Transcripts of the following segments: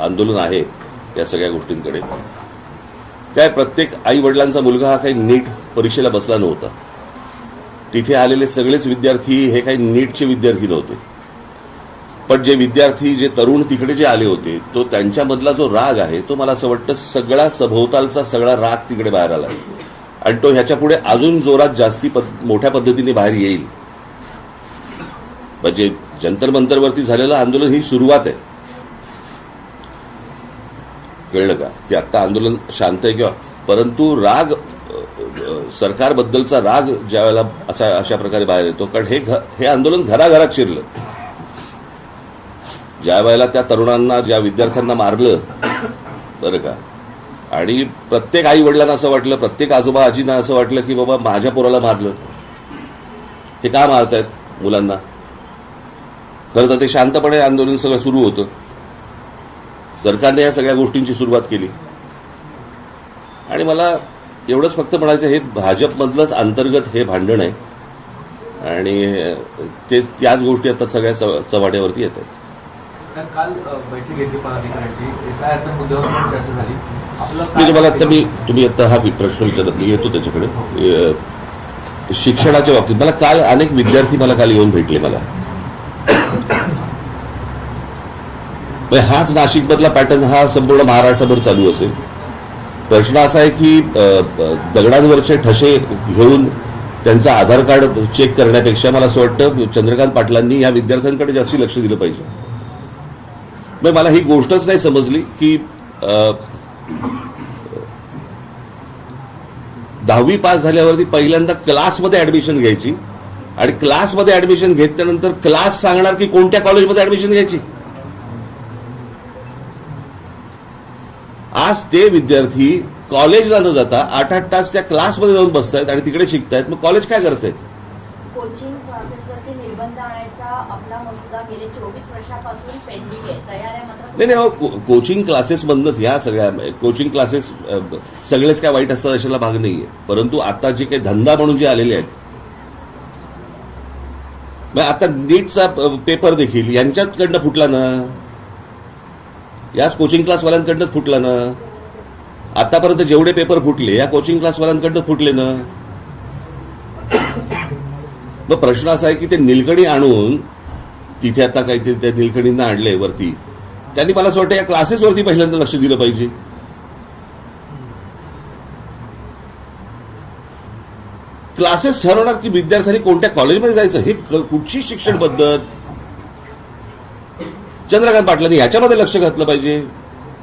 आंदोलन आहे या सगळ्या गोष्टींकडे. काय प्रत्येक आई वडिलांचा मुलगा हा काही नीट परीक्षेला बसला नव्हता. तिथे आलेले सगळेच विद्यार्थी हे काही नीटचे विद्यार्थी नव्हते. पण जे विद्यार्थी जे तरुण तिकडे जे आले होते तो त्यांच्यामधला जो राग आहे तो मला असं वाटतं सगळा सभोवतालचा सगळा राग तिकडे बाहेर आला आणि तो ह्याच्या पुढे अजून जोरात जास्ती मोठ्या पद्धतीने बाहेर येईल. म्हणजे जंतर मंतरवरती झालेलं आंदोलन ही सुरुवात आहे. कळलं का? ते आत्ता आंदोलन शांत आहे किंवा परंतु राग सरकारबद्दलचा राग ज्या वेळेला अशा प्रकारे बाहेर येतो कारण हे आंदोलन घराघरात शिरलं. ज्या वेळेला त्या तरुणांना ज्या विद्यार्थ्यांना मारलं बरं का आणि प्रत्येक आई वडिलांना असं वाटलं प्रत्येक आजोबा आजींना असं वाटलं की बाबा माझ्या पोराला मारलं हे का मारतायत मुलांना. खरं तर ते शांतपणे आंदोलन सगळं सुरू होतं. सरकारने या सगळ्या गोष्टींची सुरुवात केली आणि मला एवढंच फक्त म्हणायचं हे भाजपमधलंच अंतर्गत हे भांडण आहे आणि त्याच गोष्टी आता सगळ्या चव्हाट्यावरती येत आहेत. काल बैठक घेतली पदाधिकाऱ्यांची एसआयआरच्या मुद्द्यावर पण चर्चा झाली. मी तुम्हाला आता तुम्ही आता हा प्रश्न विचारत मी येतो त्याच्याकडे. शिक्षणाच्या बाबतीत मला काल अनेक विद्यार्थी मला काल येऊन भेटले. मला हाच नाशिकमधला पॅटर्न हा संपूर्ण महाराष्ट्रभर चालू असेल. प्रश्न असा आहे की दगडांवरचे ठसे घेऊन त्यांचं आधार कार्ड चेक करण्यापेक्षा मला असं वाटतं चंद्रकांत पाटलांनी या विद्यार्थ्यांकडे जास्ती लक्ष दिलं पाहिजे. मला ही गोष्टच नाही समजली की 10वी पास झाल्यावरती पहिल्यांदा क्लासमध्ये ऍडमिशन घ्यायची आणि क्लासमध्ये ऍडमिशन घेतल्यानंतर क्लास सांगणार की कोणत्या कॉलेजमध्ये ऍडमिशन घ्यायची. आज ते विद्यार्थी कॉलेजला न जाता 8-8 तास त्या क्लासमध्ये जाऊन बसतायत आणि तिकडे शिकतायत. मग कॉलेज काय करतंय? कोचिंग क्लासेसवरती निर्बंध आणायचा आपला मसुदा गेले 24 वर्षापासून पेंडिंग आहे. तयार आहे मात्र नाही कोचिंग क्लासेस बंदच. ह्या सगळ्या कोचिंग क्लासेस सगळेच काय वाईट असतात अशाला भाग नाहीये. परंतु आता जे काही धंदा म्हणून जे आलेले आहेत मग आता नीटचा पेपर देखील यांच्याचकडनं फुटला ना. याच कोचिंग क्लासवाल्यांकडनं फुटला ना. आतापर्यंत जेवढे पेपर फुटले या कोचिंग क्लासवाल्यांकडनं फुटले ना. मग प्रश्न असा आहे की ते निलकणी आणून तिथे आता काहीतरी त्या निलकणींना आणले वरती त्यांनी मला असं वाटतं या क्लासेसवरती पहिल्यांदा लक्ष दिलं पाहिजे. क्लासेस ठरवणार की विद्यार्थ्यांनी कोणत्या कॉलेजमध्ये जायचं हे कुठची शिक्षण पद्धत. चंद्रकांत पाटलांनी याच्यामध्ये लक्ष घातलं पाहिजे.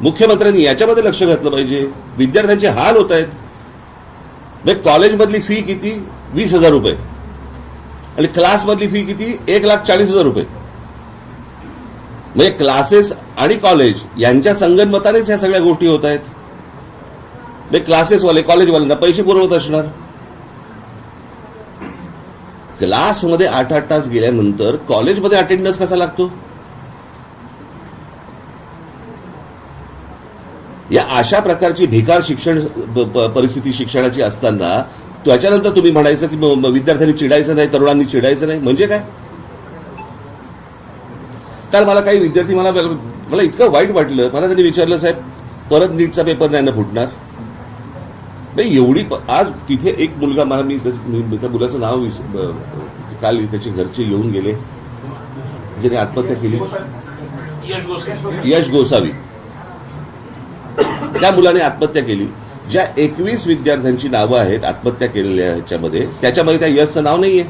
मुख्यमंत्र्यांनी याच्यामध्ये लक्ष घातलं पाहिजे. विद्यार्थ्यांचे हाल होत आहेत. कॉलेजमधली फी किती? 20,000 रुपये आणि क्लासमधली फी किती? 1,40,000 रुपये. म्हणजे क्लासेस आणि कॉलेज यांच्या संगनमतानेच ह्या सगळ्या गोष्टी होत आहेत. क्लासेसवाले कॉलेजवाल्यांना पैसे पुरवत असणार. क्लासमध्ये 8-8 तास गेल्यानंतर कॉलेजमध्ये अटेंडन्स कसा लागतो? या अशा प्रकारची भिकार शिक्षण परिस्थिती शिक्षणाची असताना त्याच्यानंतर तुम्ही म्हणायचं की विद्यार्थ्यांनी चिडायचं नाही, तरुणांनी चिडायचं नाही. म्हणजे काय? काल मला काही विद्यार्थी मला इतकं वाईट वाटलं. मला त्यांनी विचारलं साहेब परत नीटचा पेपर नाही ना फुटणार. नाही एवढी आज तिथे एक मुलगा मला मी त्या मुलाचं नाव काल त्याचे घरचे येऊन गेले ज्याने आत्महत्या केली. यश गोसावी. त्या मुलाने आत्महत्या केली. ज्या 21 विद्यार्थ्यांची नावं आहेत आत्महत्या केलेल्या ह्याच्यामध्ये त्याच्यामध्ये त्या यशचं नाव नाहीये.